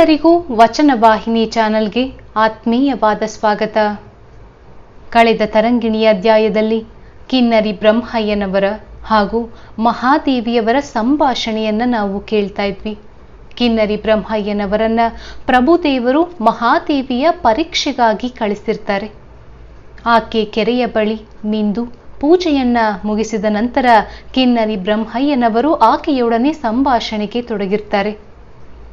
ನಿಮ್ಮೆಲ್ಲರಿಗೂ ವಚನ ವಾಹಿನಿ ಚಾನೆಲ್ಗೆ ಆತ್ಮೀಯವಾದ ಸ್ವಾಗತ. ಕಳೆದ ತರಂಗಿಣಿ ಅಧ್ಯಾಯದಲ್ಲಿ ಕಿನ್ನರಿ ಬ್ರಹ್ಮಯ್ಯನವರ ಹಾಗೂ ಮಹಾದೇವಿಯವರ ಸಂಭಾಷಣೆಯನ್ನ ನಾವು ಕೇಳ್ತಾ ಇದ್ವಿ. ಕಿನ್ನರಿ ಬ್ರಹ್ಮಯ್ಯನವರನ್ನ ಪ್ರಭುದೇವರು ಮಹಾದೇವಿಯ ಪರೀಕ್ಷೆಗಾಗಿ ಕಳಿಸಿರ್ತಾರೆ. ಆಕೆ ಕೆರೆಯ ಬಳಿ ಮಿಂದು ಪೂಜೆಯನ್ನ ಮುಗಿಸಿದ ನಂತರ ಕಿನ್ನರಿ ಬ್ರಹ್ಮಯ್ಯನವರು ಆಕೆಯೊಡನೆ ಸಂಭಾಷಣೆಗೆ ತೊಡಗಿರ್ತಾರೆ.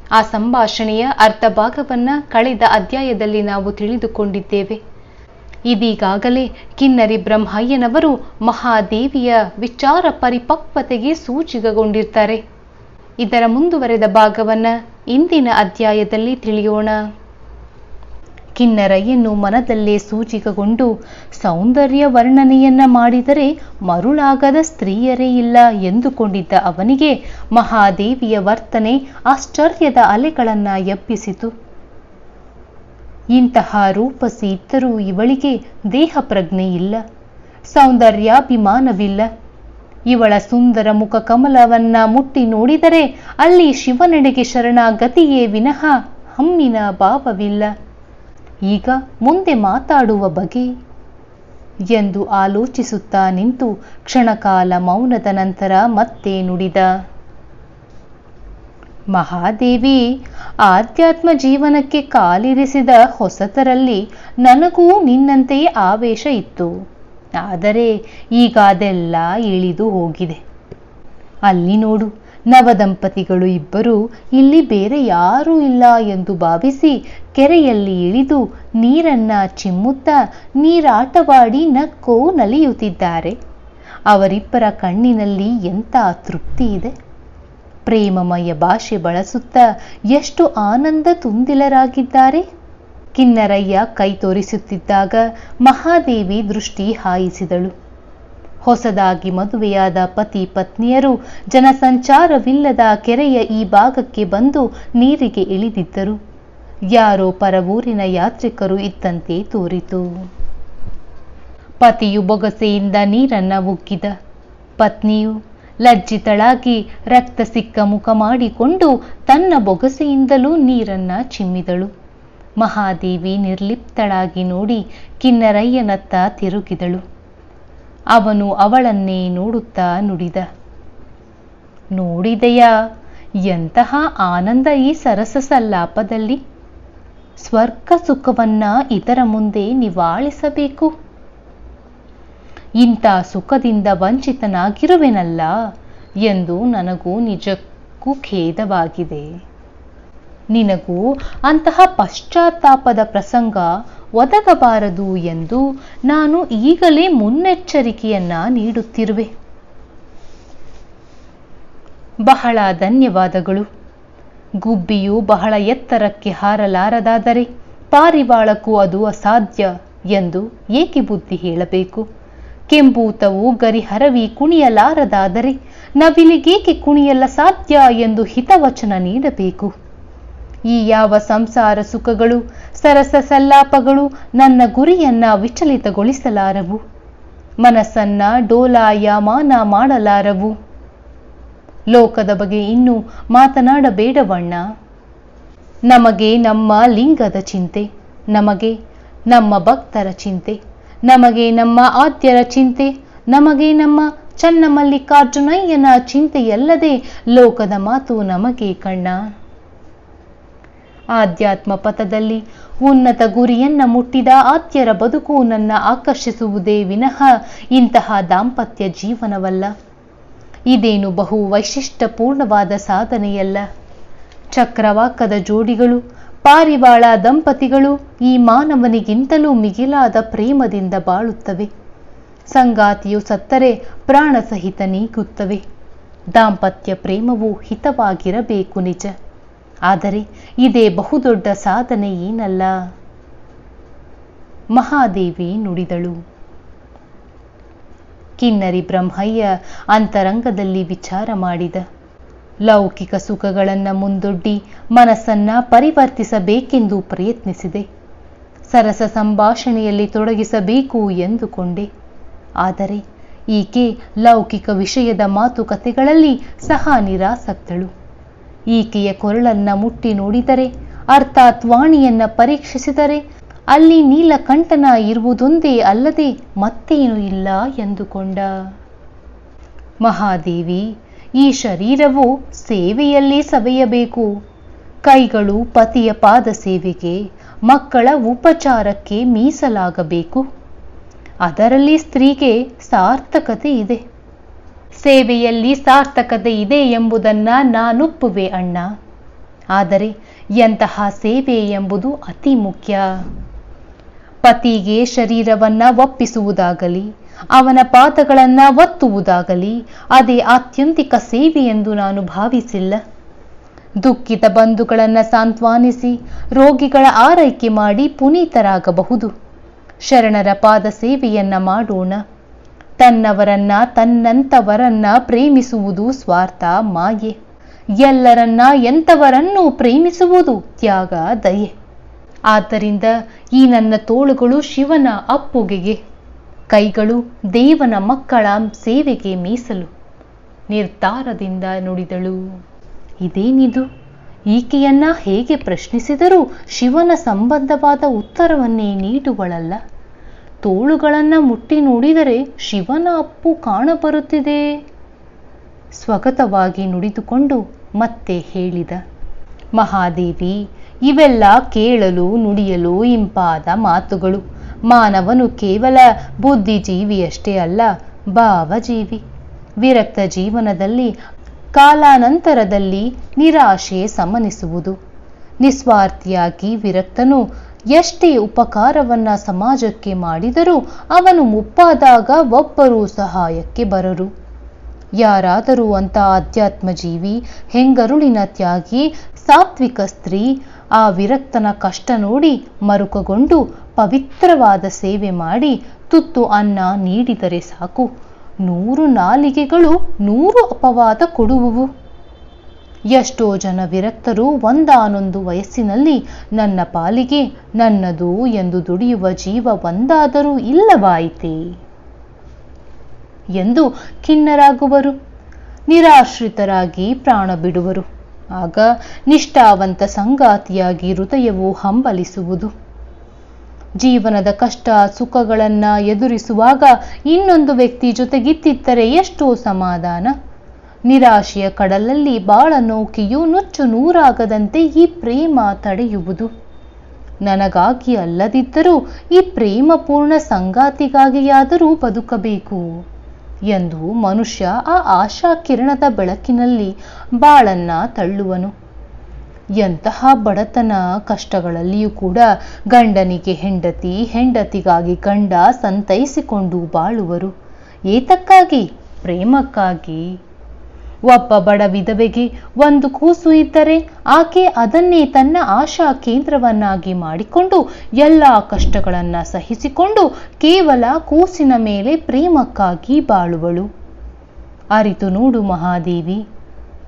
ಆ ಸಂಭಾಷಣೆಯ ಅರ್ಧ ಭಾಗವನ್ನ ಕಳೆದ ಅಧ್ಯಾಯದಲ್ಲಿ ನಾವು ತಿಳಿದುಕೊಂಡಿದ್ದೇವೆ. ಇದೀಗಾಗಲೇ ಕಿನ್ನರಿ ಬ್ರಹ್ಮಯ್ಯನವರು ಮಹಾದೇವಿಯ ವಿಚಾರ ಪರಿಪಕ್ವತೆಗೆ ಸೂಚಿತಗೊಂಡಿರ್ತಾರೆ. ಇದರ ಮುಂದುವರೆದ ಭಾಗವನ್ನ ಇಂದಿನ ಅಧ್ಯಾಯದಲ್ಲಿ ತಿಳಿಯೋಣ. ಕಿನ್ನರಯ್ಯನು ಮನದಲ್ಲೇ ಸೂಚಿಕಗೊಂಡು ಸೌಂದರ್ಯ ವರ್ಣನೆಯನ್ನ ಮಾಡಿದರೆ ಮರುಳಾಗದ ಸ್ತ್ರೀಯರೇ ಇಲ್ಲ ಎಂದುಕೊಂಡಿದ್ದ ಅವನಿಗೆ ಮಹಾದೇವಿಯ ವರ್ತನೆ ಆಶ್ಚರ್ಯದ ಅಲೆಗಳನ್ನ ಎಬ್ಬಿಸಿತು. ಇಂತಹ ರೂಪಸಿ ಇದ್ದರೂ ಇವಳಿಗೆ ದೇಹ ಪ್ರಜ್ಞೆ ಇಲ್ಲ, ಸೌಂದರ್ಯಾಭಿಮಾನವಿಲ್ಲ. ಇವಳ ಸುಂದರ ಮುಖ ಕಮಲವನ್ನ ಮುಟ್ಟಿ ನೋಡಿದರೆ ಅಲ್ಲಿ ಶಿವನೆಡೆಗೆ ಶರಣಾಗತಿಯೇ ವಿನಃ ಹಮ್ಮಿನ ಭಾವವಿಲ್ಲ. ಈಗ ಮುಂದೆ ಮಾತಾಡುವ ಬಗೆ ಎಂದು ಆಲೋಚಿಸುತ್ತಾ ನಿಂತು ಕ್ಷಣಕಾಲ ಮೌನದ ನಂತರ ಮತ್ತೆ ನುಡಿದ. ಮಹಾದೇವಿ, ಆಧ್ಯಾತ್ಮ ಜೀವನಕ್ಕೆ ಕಾಲಿರಿಸಿದ ಹೊಸತರಲ್ಲಿ ನನಗೂ ನಿನ್ನಂತೆಯೇ ಆವೇಶ ಇತ್ತು. ಆದರೆ ಈಗ ಅದೆಲ್ಲ ಇಳಿದು ಹೋಗಿದೆ. ಅಲ್ಲಿ ನೋಡು, ನವದಂಪತಿಗಳು ಇಬ್ಬರು ಇಲ್ಲಿ ಬೇರೆ ಯಾರೂ ಇಲ್ಲ ಎಂದು ಭಾವಿಸಿ ಕೆರೆಯಲ್ಲಿ ಇಳಿದು ನೀರನ್ನ ಚಿಮ್ಮುತ್ತಾ ನೀರಾಟವಾಡಿ ನಕ್ಕೋ ನಲಿಯುತ್ತಿದ್ದಾರೆ. ಅವರಿಬ್ಬರ ಕಣ್ಣಿನಲ್ಲಿ ಎಂಥ ತೃಪ್ತಿ ಇದೆ. ಪ್ರೇಮಮಯ ಭಾಷೆ ಬಳಸುತ್ತಾ ಎಷ್ಟು ಆನಂದ ತುಂದಿಲರಾಗಿದ್ದಾರೆ. ಕಿನ್ನರಯ್ಯ ಕೈ ತೋರಿಸುತ್ತಿದ್ದಾಗ ಮಹಾದೇವಿ ದೃಷ್ಟಿ ಹಾಯಿಸಿದಳು. ಹೊಸದಾಗಿ ಮದುವೆಯಾದ ಪತಿ ಪತ್ನಿಯರು ಜನಸಂಚಾರವಿಲ್ಲದ ಕೆರೆಯ ಈ ಭಾಗಕ್ಕೆ ಬಂದು ನೀರಿಗೆ ಇಳಿದಿದ್ದರು. ಯಾರೋ ಪರವೂರಿನ ಯಾತ್ರಿಕರು ಇದ್ದಂತೆ ತೋರಿತು. ಪತಿಯು ಬೊಗಸೆಯಿಂದ ನೀರನ್ನ ಉಗ್ಗಿದ. ಪತ್ನಿಯು ಲಜ್ಜಿತಳಾಗಿ ರಕ್ತ ಸಿಕ್ಕ ಮುಖ ಮಾಡಿಕೊಂಡು ತನ್ನ ಬೊಗಸೆಯಿಂದಲೂ ನೀರನ್ನ ಚಿಮ್ಮಿದಳು. ಮಹಾದೇವಿ ನಿರ್ಲಿಪ್ತಳಾಗಿ ನೋಡಿ ಕಿನ್ನರಯ್ಯನತ್ತ ತಿರುಗಿದಳು. ಅವನು ಅವಳನ್ನೇ ನೋಡುತ್ತಾ ನುಡಿದ. ನೋಡಿದೆಯಾ, ಎಂತಹ ಆನಂದ ಈ ಸರಸ ಸಲ್ಲಾಪದಲ್ಲಿ. ಸ್ವರ್ಗ ಸುಖವನ್ನ ಇದರ ಮುಂದೆ ನಿವಾಳಿಸಬೇಕು. ಇಂಥ ಸುಖದಿಂದ ವಂಚಿತನಾಗಿರುವೆನಲ್ಲ ಎಂದು ನನಗೂ ನಿಜಕ್ಕೂ ಖೇದವಾಗಿದೆ. ನಿನಗೂ ಅಂತಹ ಪಶ್ಚಾತ್ತಾಪದ ಪ್ರಸಂಗ ಒದಗಬಾರದು ಎಂದು ನಾನು ಈಗಲೇ ಮುನ್ನೆಚ್ಚರಿಕೆಯನ್ನ ನೀಡುತ್ತಿರುವೆ. ಬಹಳ ಧನ್ಯವಾದಗಳು. ಗುಬ್ಬಿಯು ಬಹಳ ಎತ್ತರಕ್ಕೆ ಹಾರಲಾರದಾದರೆ ಪಾರಿವಾಳಕ್ಕೂ ಅದು ಅಸಾಧ್ಯ ಎಂದು ಏಕೆ ಬುದ್ಧಿ ಹೇಳಬೇಕು? ಕೆಂಬೂತವು ಗರಿಹರವಿ ಕುಣಿಯಲಾರದಾದರೆ ನವಿಲಿಗೇಕೆ ಕುಣಿಯಲ್ಲ ಸಾಧ್ಯ ಎಂದು ಹಿತವಚನ ನೀಡಬೇಕು? ಈ ಯಾವ ಸಂಸಾರ ಸುಖಗಳು, ಸರಸ ಸಲ್ಲಾಪಗಳು ನನ್ನ ಗುರಿಯನ್ನ ವಿಚಲಿತಗೊಳಿಸಲಾರವು, ಮನಸ್ಸನ್ನ ಡೋಲಾಯಮಾನ ಮಾಡಲಾರವು. ಲೋಕದ ಬಗ್ಗೆ ಇನ್ನೂ ಮಾತನಾಡಬೇಡವಣ್ಣ. ನಮಗೆ ನಮ್ಮ ಲಿಂಗದ ಚಿಂತೆ, ನಮಗೆ ನಮ್ಮ ಭಕ್ತರ ಚಿಂತೆ, ನಮಗೆ ನಮ್ಮ ಆದ್ಯರ ಚಿಂತೆ, ನಮಗೆ ನಮ್ಮ ಚನ್ನಮಲ್ಲಿಕಾರ್ಜುನಯ್ಯನ ಚಿಂತೆಯಲ್ಲದೆ ಲೋಕದ ಮಾತು ನಮಗೆ ಕಣ್ಣ. ಆಧ್ಯಾತ್ಮ ಪಥದಲ್ಲಿ ಉನ್ನತ ಗುರಿಯನ್ನ ಮುಟ್ಟಿದ ಆದ್ಯರ ಬದುಕು ನನ್ನ ಆಕರ್ಷಿಸುವುದೇ ವಿನಃ ಇಂತಹ ದಾಂಪತ್ಯ ಜೀವನವಲ್ಲ. ಇದೇನು ಬಹು ವೈಶಿಷ್ಟ್ಯಪೂರ್ಣವಾದ ಸಾಧನೆಯಲ್ಲ. ಚಕ್ರವಾಕದ ಜೋಡಿಗಳು, ಪಾರಿವಾಳ ದಂಪತಿಗಳು ಈ ಮಾನವನಿಗಿಂತಲೂ ಮಿಗಿಲಾದ ಪ್ರೇಮದಿಂದ ಬಾಳುತ್ತವೆ. ಸಂಗಾತಿಯು ಸತ್ತರೆ ಪ್ರಾಣ ಸಹಿತ ನೀಗುತ್ತವೆ. ದಾಂಪತ್ಯ ಪ್ರೇಮವು ಹಿತವಾಗಿರಬೇಕು ನಿಜ, ಆದರೆ ಇದೇ ಬಹುದೊಡ್ಡ ಸಾಧನೆ ಏನಲ್ಲ. ಮಹಾದೇವಿ ನುಡಿದಳು. ಕಿನ್ನರಿ ಬ್ರಹ್ಮಯ್ಯ ಅಂತರಂಗದಲ್ಲಿ ವಿಚಾರ ಮಾಡಿದ. ಲೌಕಿಕ ಸುಖಗಳನ್ನು ಮುಂದೊಡ್ಡಿ ಮನಸ್ಸನ್ನ ಪರಿವರ್ತಿಸಬೇಕೆಂದು ಪ್ರಯತ್ನಿಸಿದೆ. ಸರಸ ಸಂಭಾಷಣೆಯಲ್ಲಿ ತೊಡಗಿಸಬೇಕು ಎಂದುಕೊಂಡೆ. ಆದರೆ ಈಕೆ ಲೌಕಿಕ ವಿಷಯದ ಮಾತುಕತೆಗಳಲ್ಲಿ ಸಹ ನಿರಾಸಕ್ತಳು. ಈಕೆಯ ಕೊರಳನ್ನ ಮುಟ್ಟಿ ನೋಡಿದರೆ ಅರ್ಥಾತ್ ವಾಣಿಯನ್ನ ಪರೀಕ್ಷಿಸಿದರೆ ಅಲ್ಲಿ ನೀಲಕಂಠನ ಇರುವುದೊಂದೇ ಅಲ್ಲದೆ ಮತ್ತೇನೂ ಇಲ್ಲ ಎಂದುಕೊಂಡ. ಮಹಾದೇವಿ, ಈ ಶರೀರವು ಸೇವೆಯಲ್ಲಿ ಸವೆಯಬೇಕು. ಕೈಗಳು ಪತಿಯ ಪಾದ ಸೇವೆಗೆ, ಮಕ್ಕಳ ಉಪಚಾರಕ್ಕೆ ಮೀಸಲಾಗಬೇಕು. ಅದರಲ್ಲಿ ಸ್ತ್ರೀಗೆ ಸಾರ್ಥಕತೆ ಇದೆ. ಸೇವೆಯಲ್ಲಿ ಸಾರ್ಥಕತೆ ಇದೆ ಎಂಬುದನ್ನ ನಾನೊಪ್ಪುವೆ ಅಣ್ಣ. ಆದರೆ ಎಂತಹ ಸೇವೆ ಎಂಬುದು ಅತಿ ಮುಖ್ಯ. ಪತಿಗೆ ಶರೀರವನ್ನ ಒಪ್ಪಿಸುವುದಾಗಲಿ, ಅವನ ಪಾದಗಳನ್ನ ಒತ್ತುವುದಾಗಲಿ ಅದೇ ಆತ್ಯಂತಿಕ ಸೇವೆ ಎಂದು ನಾನು ಭಾವಿಸಿಲ್ಲ. ದುಃಖಿತ ಬಂಧುಗಳನ್ನ ಸಾಂತ್ವನಿಸಿ ರೋಗಿಗಳ ಆರೈಕೆ ಮಾಡಿ ಪುನೀತರಾಗಬಹುದು. ಶರಣರ ಪಾದ ಸೇವೆಯನ್ನ ಮಾಡೋಣ. ತನ್ನವರನ್ನ ತನ್ನಂತವರನ್ನ ಪ್ರೇಮಿಸುವುದು ಸ್ವಾರ್ಥ, ಮಾಯೆ. ಎಲ್ಲರನ್ನ ಎಂತವರನ್ನೂ ಪ್ರೇಮಿಸುವುದು ತ್ಯಾಗ, ದಯೆ. ಆದ್ದರಿಂದ ಈ ನನ್ನ ತೋಳುಗಳು ಶಿವನ ಅಪ್ಪುಗೆಗೆ, ಕೈಗಳು ದೇವನ ಮಕ್ಕಳ ಸೇವೆಗೆ ಮೀಸಲು ನಿರ್ಧಾರದಿಂದ ನುಡಿದಳು. ಇದೇನಿದು? ಈಕೆಯನ್ನ ಹೇಗೆ ಪ್ರಶ್ನಿಸಿದರೂ ಶಿವನ ಸಂಬಂಧವಾದ ಉತ್ತರವನ್ನೇ ನೀಡುವಳಲ್ಲ. ತೋಳುಗಳನ್ನ ಮುಟ್ಟಿ ನೋಡಿದರೆ ಶಿವನ ಅಪ್ಪು ಕಾಣಬರುತ್ತಿದೆ. ಸ್ವಗತವಾಗಿ ನುಡಿದುಕೊಂಡು ಮತ್ತೆ ಹೇಳಿದ, ಮಹಾದೇವಿ, ಇವೆಲ್ಲ ಕೇಳಲು ನುಡಿಯಲು ಇಂಪಾದ ಮಾತುಗಳು. ಮಾನವನು ಕೇವಲ ಬುದ್ಧಿಜೀವಿಯಷ್ಟೇ ಅಲ್ಲ, ಭಾವಜೀವಿ. ವಿರಕ್ತ ಜೀವನದಲ್ಲಿ ಕಾಲಾನಂತರದಲ್ಲಿ ನಿರಾಶೆ ಸಮನಿಸುವುದು. ನಿಸ್ವಾರ್ಥಿಯಾಗಿ ವಿರಕ್ತನು ಎಷ್ಟೇ ಉಪಕಾರವನ್ನ ಸಮಾಜಕ್ಕೆ ಮಾಡಿದರೂ ಅವನು ಮುಪ್ಪಾದಾಗ ಒಬ್ಬರೂ ಸಹಾಯಕ್ಕೆ ಬರರು. ಯಾರಾದರೂ ಅಂತ ಅಧ್ಯಾತ್ಮ ಜೀವಿ, ಹೆಂಗರುಳಿನ ತ್ಯಾಗಿ, ಸಾತ್ವಿಕ ಸ್ತ್ರೀ ಆ ವಿರಕ್ತನ ಕಷ್ಟ ನೋಡಿ ಮರುಕಗೊಂಡು ಪವಿತ್ರವಾದ ಸೇವೆ ಮಾಡಿ ತುತ್ತು ಅನ್ನ ನೀಡಿದರೆ ಸಾಕು, 100 ನಾಲಿಗೆಗಳು 100 ಅಪವಾದ ಕೊಡುವುವು. ಎಷ್ಟೋ ಜನ ವಿರಕ್ತರು ಒಂದಾನೊಂದು ವಯಸ್ಸಿನಲ್ಲಿ ನನ್ನ ಪಾಲಿಗೆ ನನ್ನದು ಎಂದು ದುಡಿಯುವ ಜೀವ ಒಂದಾದರೂ ಇಲ್ಲವಾಯಿತೇ ಎಂದು ಖಿನ್ನರಾಗುವರು. ನಿರಾಶ್ರಿತರಾಗಿ ಪ್ರಾಣ ಬಿಡುವರು. ಆಗ ನಿಷ್ಠಾವಂತ ಸಂಗಾತಿಯಾಗಿ ಹೃದಯವು ಹಂಬಲಿಸುವುದು. ಜೀವನದ ಕಷ್ಟ ಸುಖಗಳನ್ನ ಎದುರಿಸುವಾಗ ಇನ್ನೊಂದು ವ್ಯಕ್ತಿ ಜೊತೆಗಿತ್ತಿದ್ದರೆ ಎಷ್ಟೋ ಸಮಾಧಾನ. ನಿರಾಶೆಯ ಕಡಲಲ್ಲಿ ಬಾಳ ನೌಕೆಯು ನುಚ್ಚು ನೂರಾಗದಂತೆ ಈ ಪ್ರೇಮ ತಡೆಯುವುದು. ನನಗಾಗಿ ಅಲ್ಲದಿದ್ದರೂ ಈ ಪ್ರೇಮ ಪೂರ್ಣ ಸಂಗಾತಿಗಾಗಿಯಾದರೂ ಬದುಕಬೇಕು ಎಂದು ಮನುಷ್ಯ ಆ ಆಶಾ ಕಿರಣದ ಬೆಳಕಿನಲ್ಲಿ ಬಾಳನ್ನ ತಳ್ಳುವನು. ಎಂತಹ ಬಡತನ ಕಷ್ಟಗಳಲ್ಲಿಯೂ ಕೂಡ ಗಂಡನಿಗೆ ಹೆಂಡತಿ, ಹೆಂಡತಿಗಾಗಿ ಗಂಡ ಸಂತೈಸಿಕೊಂಡು ಬಾಳುವರು. ಏತಕ್ಕಾಗಿ? ಪ್ರೇಮಕ್ಕಾಗಿ. ಒಬ್ಬ ಬಡ ವಿಧವೆಗೆ ಒಂದು ಕೂಸು ಇದ್ದರೆ ಆಕೆ ಅದನ್ನೇ ತನ್ನ ಆಶಾ ಕೇಂದ್ರವನ್ನಾಗಿ ಮಾಡಿಕೊಂಡು ಎಲ್ಲ ಕಷ್ಟಗಳನ್ನ ಸಹಿಸಿಕೊಂಡು ಕೇವಲ ಕೂಸಿನ ಮೇಲೆ ಪ್ರೇಮಕ್ಕಾಗಿ ಬಾಳುವಳು. ಅರಿತು ನೋಡು ಮಹಾದೇವಿ,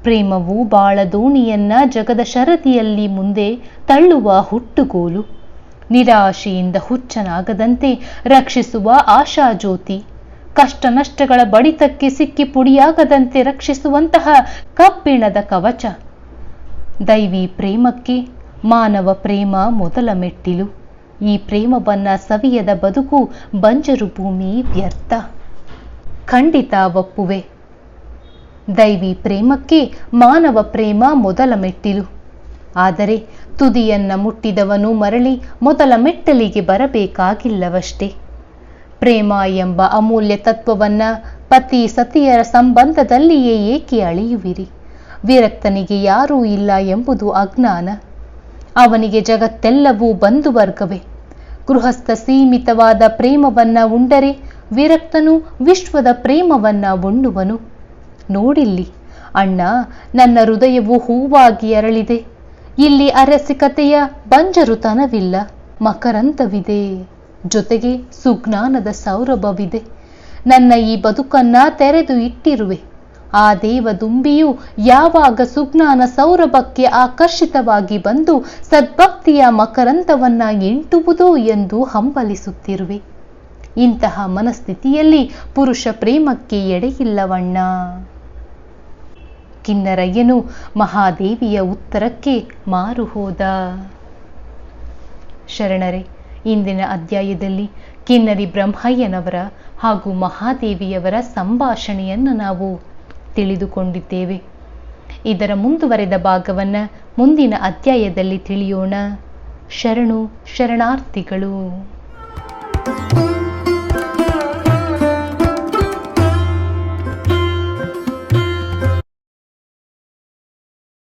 ಪ್ರೇಮವು ಬಾಳ ದೋಣಿಯನ್ನ ಜಗದ ಶರದಿಯಲ್ಲಿ ಮುಂದೆ ತಳ್ಳುವ ಹುಟ್ಟುಗೋಲು. ನಿರಾಶೆಯಿಂದ ಹುಚ್ಚನಾಗದಂತೆ ರಕ್ಷಿಸುವ ಆಶಾ ಜ್ಯೋತಿ. ಕಷ್ಟ ನಷ್ಟಗಳ ಬಡಿತಕ್ಕೆ ಸಿಕ್ಕಿ ಪುಡಿಯಾಗದಂತೆ ರಕ್ಷಿಸುವಂತಹ ಕಬ್ಬಿಣದ ಕವಚ. ದೈವಿ ಪ್ರೇಮಕ್ಕೆ ಮಾನವ ಪ್ರೇಮ ಮೊದಲ ಮೆಟ್ಟಿಲು. ಈ ಪ್ರೇಮವನ್ನ ಸವಿಯದ ಬದುಕು ಬಂಜರು ಭೂಮಿ, ವ್ಯರ್ಥ. ಖಂಡಿತ ಒಪ್ಪುವೆ. ದೈವಿ ಪ್ರೇಮಕ್ಕೆ ಮಾನವ ಪ್ರೇಮ ಮೊದಲ ಮೆಟ್ಟಿಲು. ಆದರೆ ತುದಿಯನ್ನ ಮುಟ್ಟಿದವನು ಮರಳಿ ಮೊದಲ ಮೆಟ್ಟಲಿಗೆ ಬರಬೇಕಾಗಿಲ್ಲವಷ್ಟೇ. ಪ್ರೇಮ ಎಂಬ ಅಮೂಲ್ಯ ತತ್ವವನ್ನ ಪತಿ ಸತಿಯರ ಸಂಬಂಧದಲ್ಲಿಯೇ ಏಕೆ ಅಳೆಯುವಿರಿ? ವಿರಕ್ತನಿಗೆ ಯಾರೂ ಇಲ್ಲ ಎಂಬುದು ಅಜ್ಞಾನ. ಅವನಿಗೆ ಜಗತ್ತೆಲ್ಲವೂ ಬಂಧುವರ್ಗವೇ. ಗೃಹಸ್ಥ ಸೀಮಿತವಾದ ಪ್ರೇಮವನ್ನ ಉಂಡರೆ ವಿರಕ್ತನು ವಿಶ್ವದ ಪ್ರೇಮವನ್ನ ಉಣ್ಣುವನು. ನೋಡಿಲ್ಲಿ ಅಣ್ಣ, ನನ್ನ ಹೃದಯವು ಹೂವಾಗಿ ಅರಳಿದೆ. ಇಲ್ಲಿ ಅರಸಿಕತೆಯ ಬಂಜರುತನವಿಲ್ಲ, ಮಕರಂತವಿದೆ. ಜೊತೆಗೆ ಸುಜ್ಞಾನದ ಸೌರಭವಿದೆ. ನನ್ನ ಈ ಬದುಕನ್ನ ತೆರೆದು ಇಟ್ಟಿರುವೆ. ಆ ದೇವದುಂಬಿಯು ಯಾವಾಗ ಸುಜ್ಞಾನ ಸೌರಭಕ್ಕೆ ಆಕರ್ಷಿತವಾಗಿ ಬಂದು ಸದ್ಭಕ್ತಿಯ ಮಕರಂತವನ್ನ ಎಂಟುವುದು ಎಂದು ಹಂಬಲಿಸುತ್ತಿರುವೆ. ಇಂತಹ ಮನಸ್ಥಿತಿಯಲ್ಲಿ ಪುರುಷ ಪ್ರೇಮಕ್ಕೆ ಎಡೆಯಿಲ್ಲವಣ್ಣ. ಕಿನ್ನರಯ್ಯನು ಮಹಾದೇವಿಯ ಉತ್ತರಕ್ಕೆ ಮಾರು ಹೋದ. ಶರಣರೇ, ಇಂದಿನ ಅಧ್ಯಾಯದಲ್ಲಿ ಕಿನ್ನರಿ ಬ್ರಹ್ಮಯ್ಯನವರ ಹಾಗೂ ಮಹಾದೇವಿಯವರ ಸಂಭಾಷಣೆಯನ್ನು ನಾವು ತಿಳಿದುಕೊಂಡಿದ್ದೇವೆ. ಇದರ ಮುಂದುವರೆದ ಭಾಗವನ್ನು ಮುಂದಿನ ಅಧ್ಯಾಯದಲ್ಲಿ ತಿಳಿಯೋಣ. ಶರಣು ಶರಣಾರ್ಥಿಗಳು.